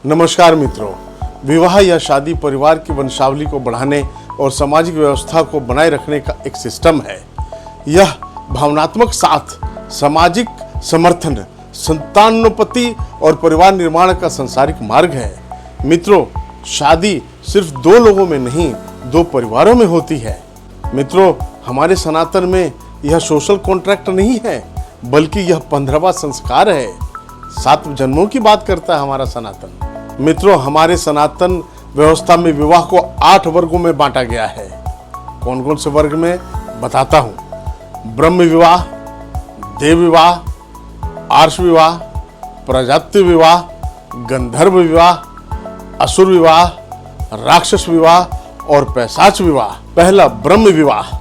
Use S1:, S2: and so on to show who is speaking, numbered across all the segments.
S1: नमस्कार मित्रों, विवाह या शादी परिवार की वंशावली को बढ़ाने और सामाजिक व्यवस्था को बनाए रखने का एक सिस्टम है। यह भावनात्मक साथ, सामाजिक समर्थन, संतानोत्पत्ति और परिवार निर्माण का सांसारिक मार्ग है। मित्रों, शादी सिर्फ दो लोगों में नहीं, दो परिवारों में होती है। मित्रों, हमारे सनातन में यह सोशल कॉन्ट्रैक्ट नहीं है, बल्कि यह 15वां संस्कार है। 7 जन्मों की बात करता है हमारा सनातन। मित्रों, हमारे सनातन व्यवस्था में विवाह को 8 वर्गों में बांटा गया है। कौन कौन से वर्ग में बताता हूं। ब्रह्म विवाह, देव विवाह, आर्ष विवाह, प्रजापति विवाह, गंधर्व विवाह, असुर विवाह, राक्षस विवाह और पैशाच विवाह। पहला ब्रह्म विवाह।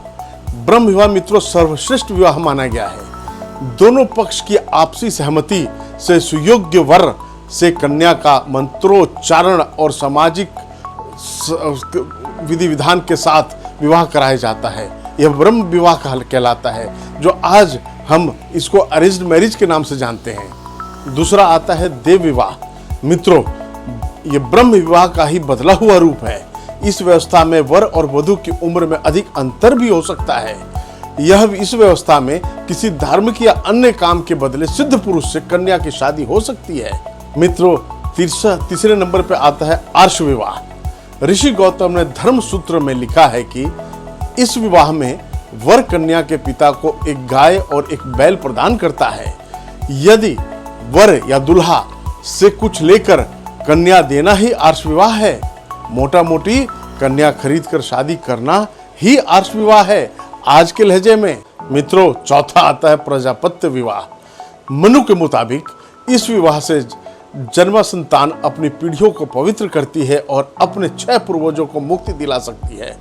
S1: ब्रह्म विवाह मित्रों सर्वश्रेष्ठ विवाह माना गया है। दोनों पक्ष की आपसी सहमति से सुयोग्य वर से कन्या का मंत्रोच्चारण और सामाजिक विधि विधान के साथ विवाह कराया जाता है। यह ब्रह्म विवाह कहलाता है, जो आज हम इसको अरेंज्ड मैरिज के नाम से जानते हैं। दूसरा आता है देव विवाह। मित्रों, ये ब्रह्म विवाह का ही बदला हुआ रूप है। इस व्यवस्था में वर और वधू की उम्र में अधिक अंतर भी हो सकता है। इस व्यवस्था में किसी धार्मिक या अन्य काम के बदले सिद्ध पुरुष से कन्या की शादी हो सकती है। मित्रों, तीसरे नंबर पर आता है आर्ष विवाह। ऋषि गौतम ने धर्म सूत्र में लिखा है कि इस विवाह में वर कन्या के पिता को एक गाय और एक बैल प्रदान करता है। यदि वर या दुल्हा से कुछ लेकर कन्या देना ही आर्ष विवाह है। मोटा मोटी कन्या खरीद कर शादी करना ही आर्ष विवाह है आज के लहजे में। मित्रों, चौथा आता है प्रजापत्य विवाह। मनु के मुताबिक इस विवाह से जन्मा संतान अपनी पीढ़ियों को पवित्र करती है और अपने 6 पूर्वजों को मुक्ति दिला सकती है।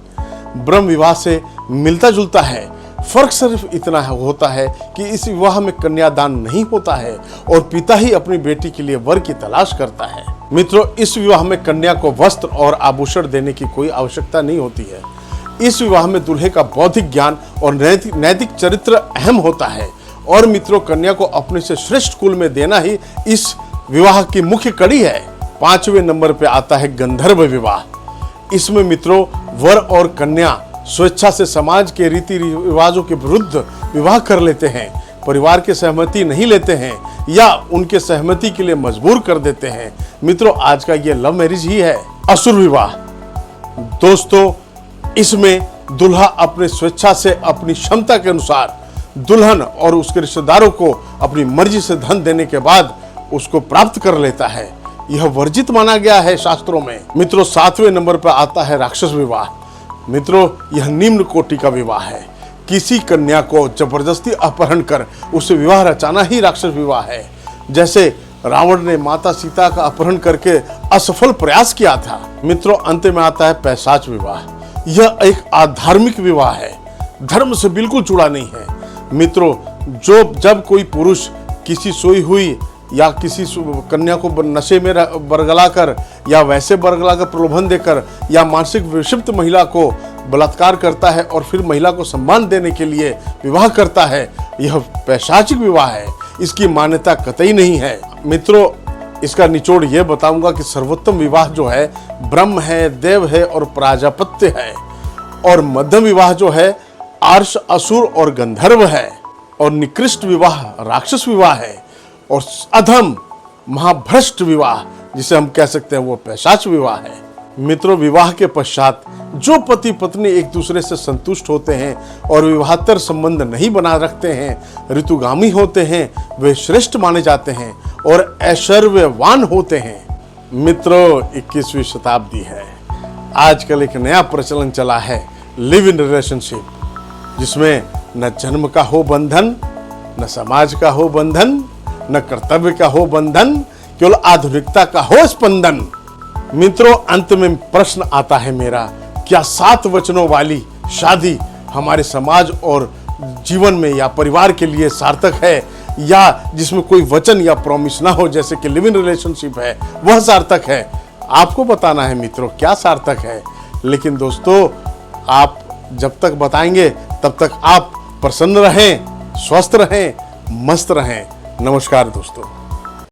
S1: ब्रह्म विवाह से मिलता जुलता है। फर्क सिर्फ इतना होता है कि इस विवाह में कन्यादान नहीं होता है और पिता ही अपनी बेटी के लिए वर की तलाश करता है। मित्रों, इस विवाह में कन्या को वस्त्र और आभूषण देने की कोई आवश्यकता नहीं होती है। इस विवाह में दूल्हे का बौद्धिक ज्ञान और नैतिक चरित्र अहम होता है। और मित्रों, कन्या को अपने से श्रेष्ठ कुल में देना ही इस विवाह की मुख्य कड़ी है। 5वें नंबर पे आता है गंधर्व विवाह। इसमें मित्रों वर और कन्या स्वेच्छा से समाज के रीति रिवाजों के विरुद्ध विवाह कर लेते हैं, परिवार की सहमति नहीं लेते हैं या उनके सहमति के लिए मजबूर कर देते हैं। मित्रों, आज का ये लव मैरिज ही है। असुर विवाह। दोस्तों, इसमें दुल्हा अपने स्वेच्छा से अपनी क्षमता के अनुसार दुल्हन और उसके रिश्तेदारों को अपनी मर्जी से धन देने के बाद उसको प्राप्त कर लेता है। यह वर्जित माना गया है शास्त्रों में। मित्रों, 7वें नंबर पर आता है राक्षस विवाह। मित्रों, यह निम्न कोटि का विवाह है। किसी कन्या को जबरदस्ती अपहरण कर उसे विवाह रचाना ही राक्षस विवाह है। जैसे रावण ने माता सीता का अपहरण करके असफल प्रयास किया था। मित्रों, अंत में आता है पैशाच विवाह। यह एक आधार्मिक विवाह है, धर्म से बिल्कुल जुड़ा नहीं है। मित्रों, जब कोई पुरुष किसी सोई हुई या किसी कन्या को नशे में बरगलाकर या वैसे बरगलाकर प्रलोभन देकर या मानसिक विक्षिप्त महिला को बलात्कार करता है और फिर महिला को सम्मान देने के लिए विवाह करता है, यह पैशाचिक विवाह है। इसकी मान्यता कतई नहीं है। मित्रों, इसका निचोड़ यह बताऊंगा कि सर्वोत्तम विवाह जो है ब्रह्म है, देव है और प्राजापत्य है। और मध्यम विवाह जो है आर्ष, असुर और गंधर्व है। और निकृष्ट विवाह राक्षस विवाह है। और अधम महाभ्रष्ट विवाह जिसे हम कह सकते हैं वो पैशाच विवाह है। मित्रों, विवाह के पश्चात जो पति पत्नी एक दूसरे से संतुष्ट होते हैं और विवाहेतर संबंध नहीं बना रखते हैं, ऋतुगामी होते हैं, वे श्रेष्ठ माने जाते हैं और ऐश्वर्यवान होते हैं। मित्रों, 21वीं शताब्दी है। आजकल एक नया प्रचलन चला है लिव इन रिलेशनशिप, जिसमें न जन्म का हो बंधन, न समाज का हो बंधन, न कर्तव्य का हो बंधन, केवल आधुनिकता का हो स्पंदन। मित्रों, अंत में प्रश्न आता है मेरा, क्या 7 वचनों वाली शादी हमारे समाज और जीवन में या परिवार के लिए सार्थक है, या जिसमें कोई वचन या प्रॉमिस ना हो जैसे कि लिव इन रिलेशनशिप है वह सार्थक है? आपको बताना है मित्रों क्या सार्थक है। लेकिन दोस्तों, आप जब तक बताएंगे तब तक आप प्रसन्न रहें, स्वस्थ रहें, मस्त रहें। नमस्कार दोस्तों।